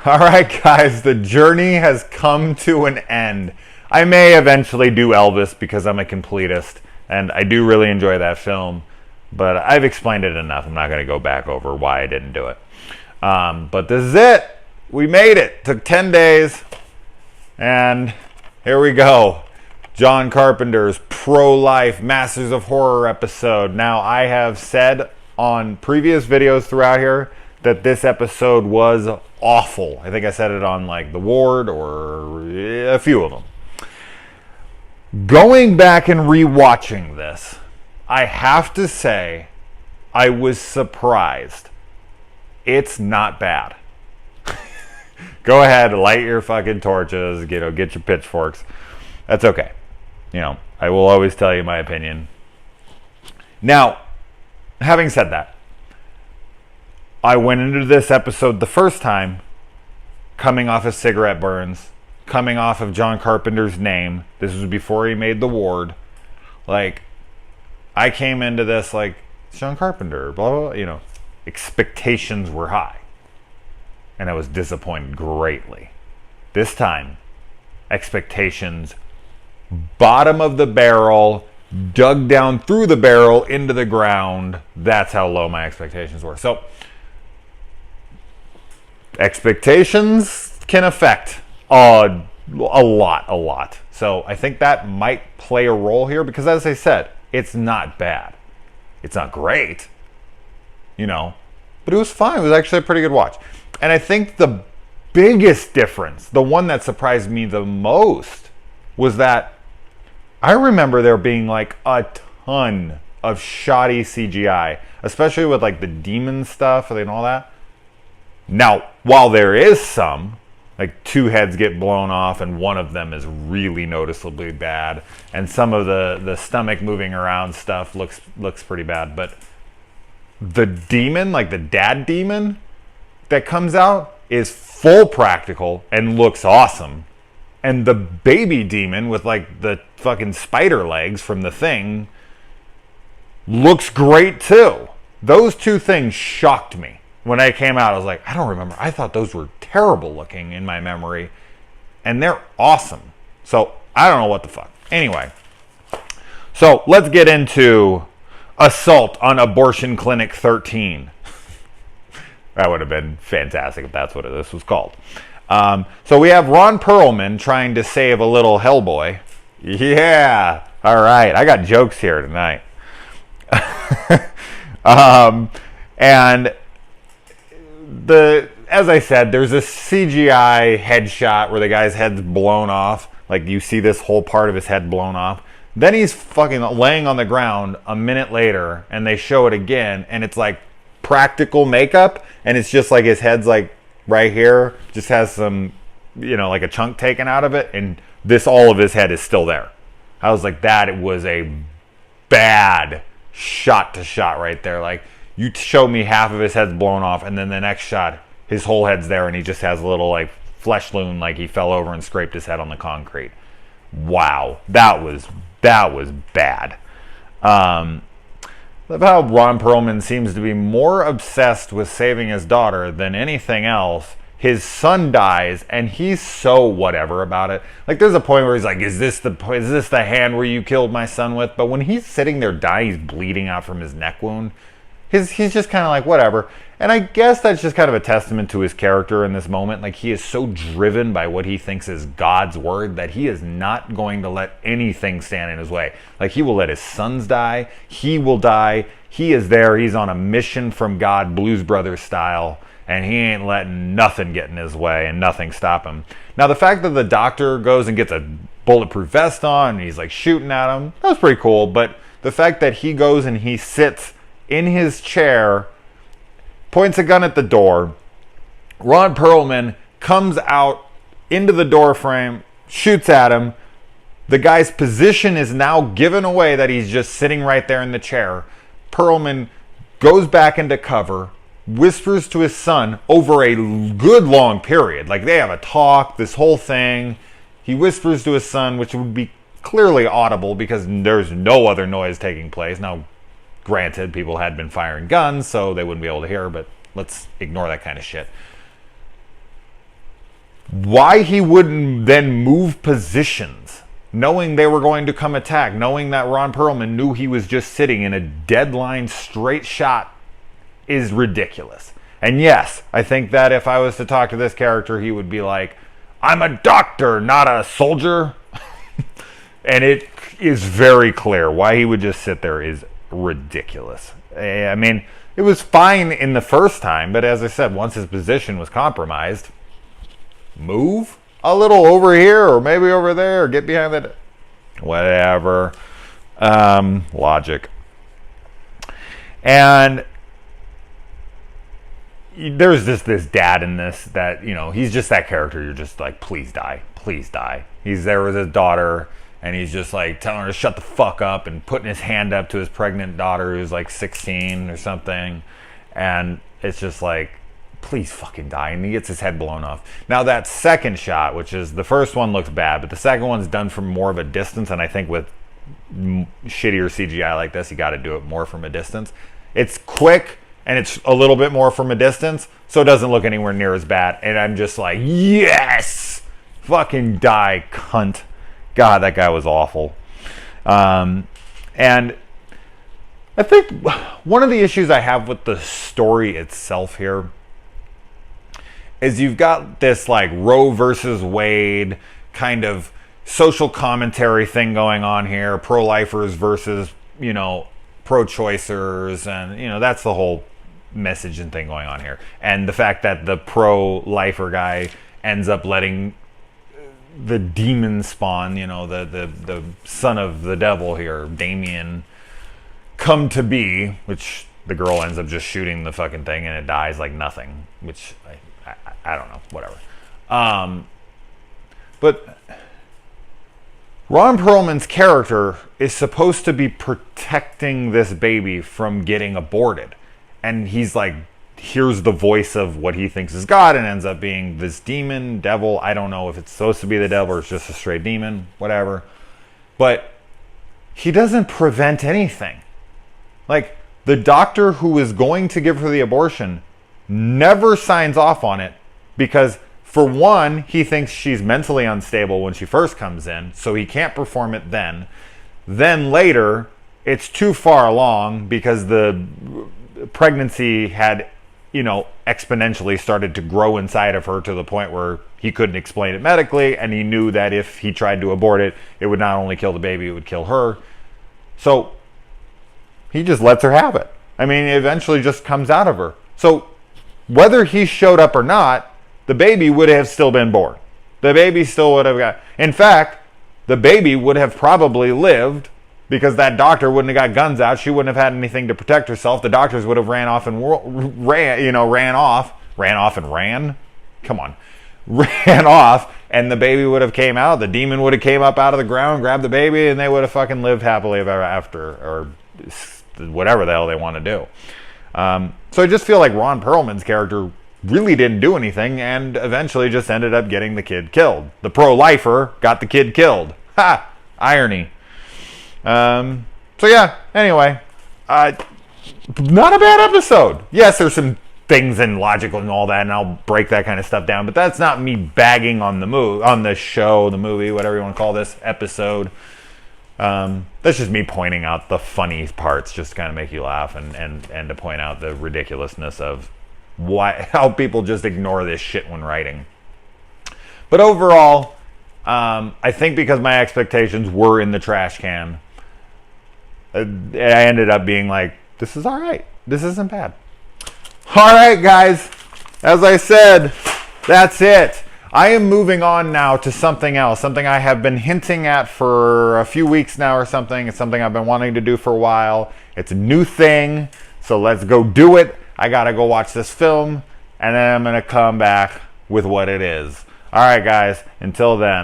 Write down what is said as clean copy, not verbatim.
All right, guys, the journey has come to an end. I may eventually do Elvis because I'm a completist, and I do really enjoy that film, but I've explained it enough. I'm not going to go back over why I didn't do it. But this is it. We made it. Took 10 days, and here we go. John Carpenter's pro-life Masters of Horror episode. Now, I have said on previous videos throughout here that this episode was awful. I think I said it on like The Ward or a few of them. Going back and rewatching this, I have to say I was surprised. It's not bad. Go ahead, light your fucking torches, get your pitchforks. That's okay. I will always tell you my opinion. Now, having said that, I went into this episode the first time coming off of cigarette burns, coming off of John Carpenter's name. This was before he made The Ward. Like, I came into this like, John Carpenter, blah, blah, blah, expectations were high. And I was disappointed greatly. This time, expectations bottom of the barrel, dug down through the barrel into the ground. That's how low my expectations were. So, expectations can affect a lot. So I think that might play a role here because, as I said, it's not bad. It's not great, but it was fine. It was actually a pretty good watch. And I think the biggest difference, the one that surprised me the most, was that I remember there being like a ton of shoddy CGI, especially with like the demon stuff and all that. Now, while there is some, like 2 heads get blown off and one of them is really noticeably bad, and some of the stomach moving around stuff looks pretty bad, but the demon, like the dad demon that comes out, is full practical and looks awesome. And the baby demon with like the fucking spider legs from The Thing looks great too. Those 2 things shocked me. When I came out, I was like, I don't remember. I thought those were terrible looking in my memory. And they're awesome. So, I don't know what the fuck. Anyway. So, let's get into Assault on Abortion Clinic 13. That would have been fantastic if that's what this was called. So, we have Ron Perlman trying to save a little Hellboy. Yeah. All right. I got jokes here tonight. And as I said, there's a CGI headshot where the guy's head's blown off. Like, you see this whole part of his head blown off. Then he's fucking laying on the ground a minute later, and they show it again, and it's like practical makeup, and it's just like his head's like right here, just has some, like a chunk taken out of it, and all of his head is still there. I was like, it was a bad shot to shot right there. Like, you show me half of his head's blown off, and then the next shot, his whole head's there, and he just has a little like flesh wound, like he fell over and scraped his head on the concrete. Wow, that was bad. Love how Ron Perlman seems to be more obsessed with saving his daughter than anything else. His son dies, and he's so whatever about it. Like, there's a point where he's like, is this the hand where you killed my son with? But when he's sitting there dying, he's bleeding out from his neck wound. He's just kind of like, whatever. And I guess that's just kind of a testament to his character in this moment. Like, he is so driven by what he thinks is God's word that he is not going to let anything stand in his way. Like, he will let his sons die. He will die. He is there. He's on a mission from God, Blues Brothers style. And he ain't letting nothing get in his way and nothing stop him. Now, the fact that the doctor goes and gets a bulletproof vest on and he's like shooting at him, that was pretty cool. But the fact that he goes and he sits in his chair, points a gun at the door. Ron Perlman comes out into the door frame, shoots at him. The guy's position is now given away that he's just sitting right there in the chair. Perlman goes back into cover, whispers to his son over a good long period. Like, they have a talk, this whole thing. He whispers to his son, which would be clearly audible because there's no other noise taking place. Now, granted, people had been firing guns, so they wouldn't be able to hear, but let's ignore that kind of shit. why he wouldn't then move positions, knowing they were going to come attack, knowing that Ron Perlman knew he was just sitting in a deadline straight shot, is ridiculous. And yes, I think that if I was to talk to this character, he would be like, I'm a doctor, not a soldier. And it is very clear why he would just sit there is ridiculous. I mean, it was fine in the first time, but as I said, once his position was compromised, move a little over here or maybe over there, or get behind that, whatever. Logic. And there's just this dad in this that, you know, he's just that character. You're just like, please die, please die. He's there with his daughter, and he's just like telling her to shut the fuck up and putting his hand up to his pregnant daughter who's like 16 or something. And it's just like, please fucking die. And he gets his head blown off. Now that second shot, which is, the first one looks bad, but the second one's done from more of a distance. And I think with shittier CGI like this, you got to do it more from a distance. It's quick and it's a little bit more from a distance, so it doesn't look anywhere near as bad. And I'm just like, yes, fucking die, cunt. God, that guy was awful. And I think one of the issues I have with the story itself here is you've got this like Roe versus Wade kind of social commentary thing going on here, pro-lifers versus, you know, pro-choicers, and, you know, that's the whole message and thing going on here. And the fact that the pro-lifer guy ends up letting the demon spawn, you know, the son of the devil here, Damien, come to be, which the girl ends up just shooting the fucking thing and it dies like nothing, which I don't know, whatever. But Ron Perlman's character is supposed to be protecting this baby from getting aborted. And he's like, here's the voice of what he thinks is God, and ends up being this demon, devil. I don't know if it's supposed to be the devil or it's just a straight demon, whatever. But he doesn't prevent anything. Like, the doctor who is going to give her the abortion never signs off on it because, for one, he thinks she's mentally unstable when she first comes in, so he can't perform it then. Then later, it's too far along because the pregnancy had, you know, exponentially started to grow inside of her to the point where he couldn't explain it medically, and he knew that if he tried to abort it, it would not only kill the baby, it would kill her. So he just lets her have it. I mean, it eventually just comes out of her. So whether he showed up or not, the baby would have still been born. The baby still would have got... In fact, the baby would have probably lived because that doctor wouldn't have got guns out. She wouldn't have had anything to protect herself. The doctors would have ran off and ran off, and the baby would have came out. The demon would have came up out of the ground, grabbed the baby, and they would have fucking lived happily ever after, or whatever the hell they want to do. So I just feel like Ron Perlman's character really didn't do anything and eventually just ended up getting the kid killed. The pro-lifer got the kid killed. Ha! Irony. So yeah, anyway, not a bad episode. Yes, there's some things and logical and all that, and I'll break that kind of stuff down, but that's not me bagging on the on the show, the movie, whatever you want to call this episode. That's just me pointing out the funny parts, just to kind of make you laugh, and to point out the ridiculousness of how people just ignore this shit when writing. But overall, I think because my expectations were in the trash can, I ended up being like, this is all right. This isn't bad. All right, guys. As I said, that's it. I am moving on now to something else, something I have been hinting at for a few weeks now or something. It's something I've been wanting to do for a while. It's a new thing, so let's go do it. I gotta go watch this film, and then I'm gonna come back with what it is. All right, guys, until then.